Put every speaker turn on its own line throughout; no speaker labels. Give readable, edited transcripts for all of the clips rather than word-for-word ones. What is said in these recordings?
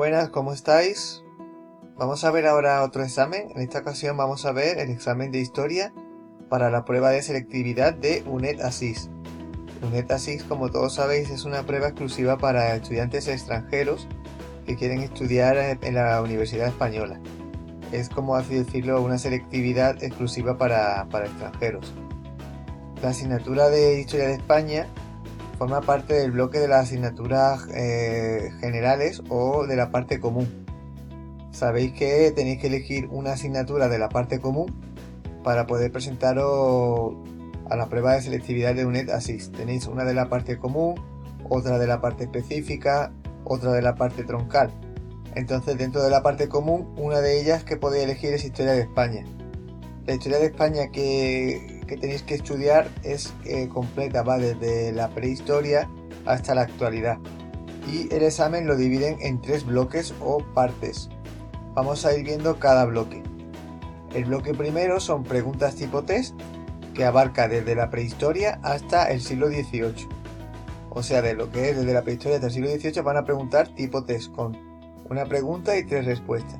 buenas, ¿cómo estáis? Vamos a ver ahora otro examen. En esta ocasión vamos a ver el examen de historia para la prueba de selectividad de UNED-ASIS. UNED-ASIS, como todos sabéis, es una prueba exclusiva para estudiantes extranjeros que quieren estudiar en la Universidad Española. Es, como así decirlo, una selectividad exclusiva para extranjeros. La asignatura de Historia de España forma parte del bloque de las asignaturas generales o de la parte común. Sabéis que tenéis que elegir una asignatura de la parte común para poder presentaros a la prueba de selectividad de UNED-ASIS. Tenéis una de la parte común, otra de la parte específica, otra de la parte troncal. Entonces, dentro de la parte común, una de ellas que podéis elegir es Historia de España. La Historia de España que tenéis que estudiar es completa, va desde la prehistoria hasta la actualidad. Y el examen lo dividen en 3 bloques o partes. Vamos a ir viendo cada bloque. El bloque primero son preguntas tipo test, que abarca desde la prehistoria hasta el siglo XVIII. O sea, de lo que es desde la prehistoria hasta el siglo XVIII van a preguntar tipo test, con una pregunta y 3 respuestas.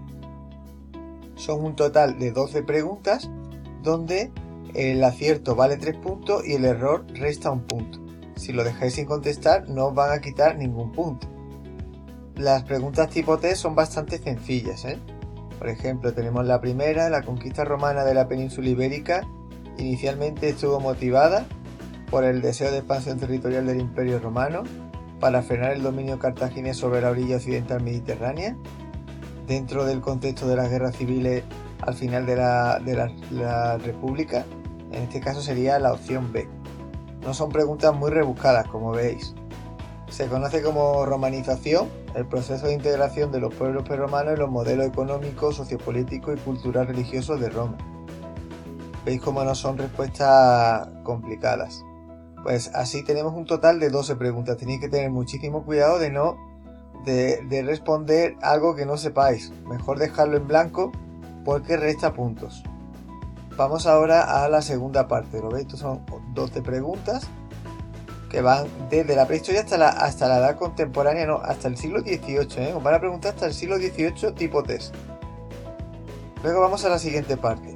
Son un total de 12 preguntas, donde el acierto vale 3 puntos y el error resta 1 punto. Si lo dejáis sin contestar, no os van a quitar ningún punto. Las preguntas tipo test son bastante sencillas, Por ejemplo, tenemos la primera: la conquista romana de la península ibérica inicialmente estuvo motivada por el deseo de expansión territorial del Imperio Romano para frenar el dominio cartaginés sobre la orilla occidental mediterránea, dentro del contexto de las guerras civiles al final de la República. En este caso sería la opción B. No son preguntas muy rebuscadas, como veis. Se conoce como romanización el proceso de integración de los pueblos prerromanos en los modelos económicos, sociopolíticos y cultural religiosos de Roma. ¿Veis cómo no son respuestas complicadas? Pues así tenemos un total de 12 preguntas. Tenéis que tener muchísimo cuidado de responder algo que no sepáis. Mejor dejarlo en blanco porque resta puntos. Vamos ahora a la segunda parte. ¿Lo veis? Estos son 12 preguntas que van desde la prehistoria hasta la edad contemporánea, no, hasta el siglo XVIII, Os van a preguntar hasta el siglo XVIII tipo test. Luego vamos a la siguiente parte.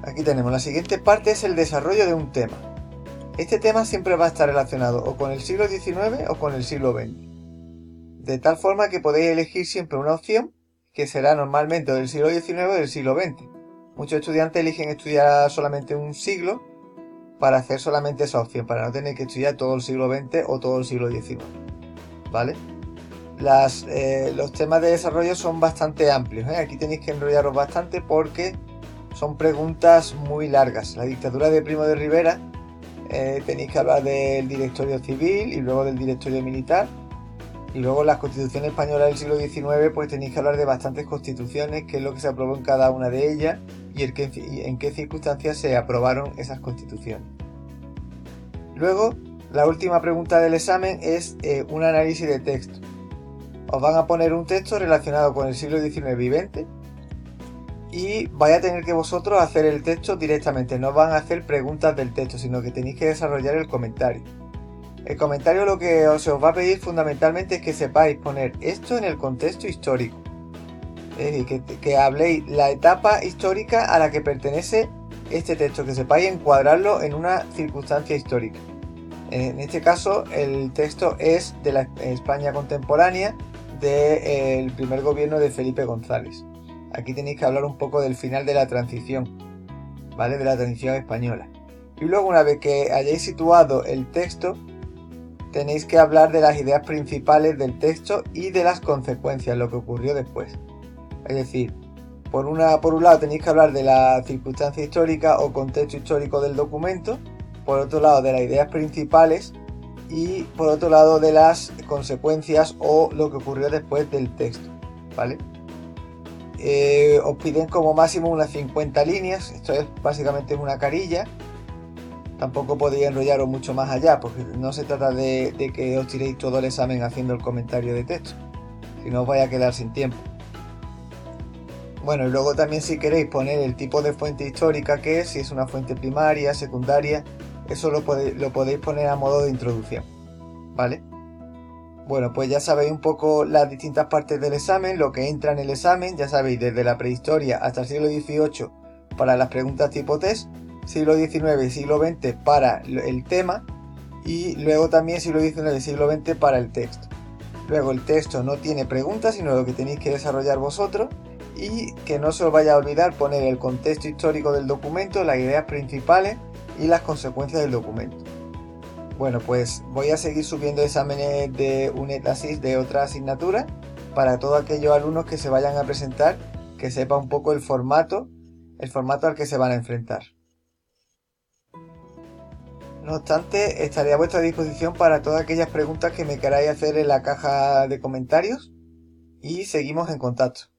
Aquí tenemos, la siguiente parte es el desarrollo de un tema. Este tema siempre va a estar relacionado o con el siglo XIX o con el siglo XX. De tal forma que podéis elegir siempre una opción que será normalmente del siglo XIX o del siglo XX. Muchos estudiantes eligen estudiar solamente un siglo para hacer solamente esa opción, para no tener que estudiar todo el siglo XX o todo el siglo XIX, ¿vale? Los temas de desarrollo son bastante amplios, Aquí tenéis que enrollaros bastante porque son preguntas muy largas. La dictadura de Primo de Rivera, tenéis que hablar del directorio civil y luego del directorio militar. Y luego la Constitución española del siglo XIX, pues tenéis que hablar de bastantes constituciones, qué es lo que se aprobó en cada una de ellas y en qué circunstancias se aprobaron esas constituciones. Luego, la última pregunta del examen es un análisis de texto. Os van a poner un texto relacionado con el siglo XIX y XX y vais a tener que vosotros hacer el texto directamente. No van a hacer preguntas del texto, sino que tenéis que desarrollar el comentario. El comentario lo que se os va a pedir fundamentalmente es que sepáis poner esto en el contexto histórico. Es decir, que habléis la etapa histórica a la que pertenece este texto, que sepáis encuadrarlo en una circunstancia histórica. En este caso, el texto es de la España contemporánea del primer gobierno de Felipe González. Aquí tenéis que hablar un poco del final de la transición, ¿vale? De la transición española. Y luego, una vez que hayáis situado el texto, tenéis que hablar de las ideas principales del texto y de las consecuencias, lo que ocurrió después. Es decir, por un lado tenéis que hablar de la circunstancia histórica o contexto histórico del documento, por otro lado de las ideas principales y por otro lado de las consecuencias o lo que ocurrió después del texto, ¿vale? Os piden como máximo unas 50 líneas, esto es básicamente una carilla. Tampoco podéis enrollaros mucho más allá, porque no se trata de que os tiréis todo el examen haciendo el comentario de texto, si no os vais a quedar sin tiempo. Bueno, y luego también, si queréis poner el tipo de fuente histórica que es, si es una fuente primaria, secundaria, eso lo podéis poner a modo de introducción, ¿vale? Bueno, pues ya sabéis un poco las distintas partes del examen, lo que entra en el examen, ya sabéis, desde la prehistoria hasta el siglo XVIII para las preguntas tipo test, siglo XIX y siglo XX para el tema, y luego también siglo XIX y siglo XX para el texto. Luego el texto no tiene preguntas, sino lo que tenéis que desarrollar vosotros, y que no se os vaya a olvidar poner el contexto histórico del documento, las ideas principales y las consecuencias del documento. Bueno, pues voy a seguir subiendo exámenes de UNED Assist de otra asignatura para todos aquellos alumnos que se vayan a presentar, que sepa un poco el formato al que se van a enfrentar. No obstante, estaré a vuestra disposición para todas aquellas preguntas que me queráis hacer en la caja de comentarios y seguimos en contacto.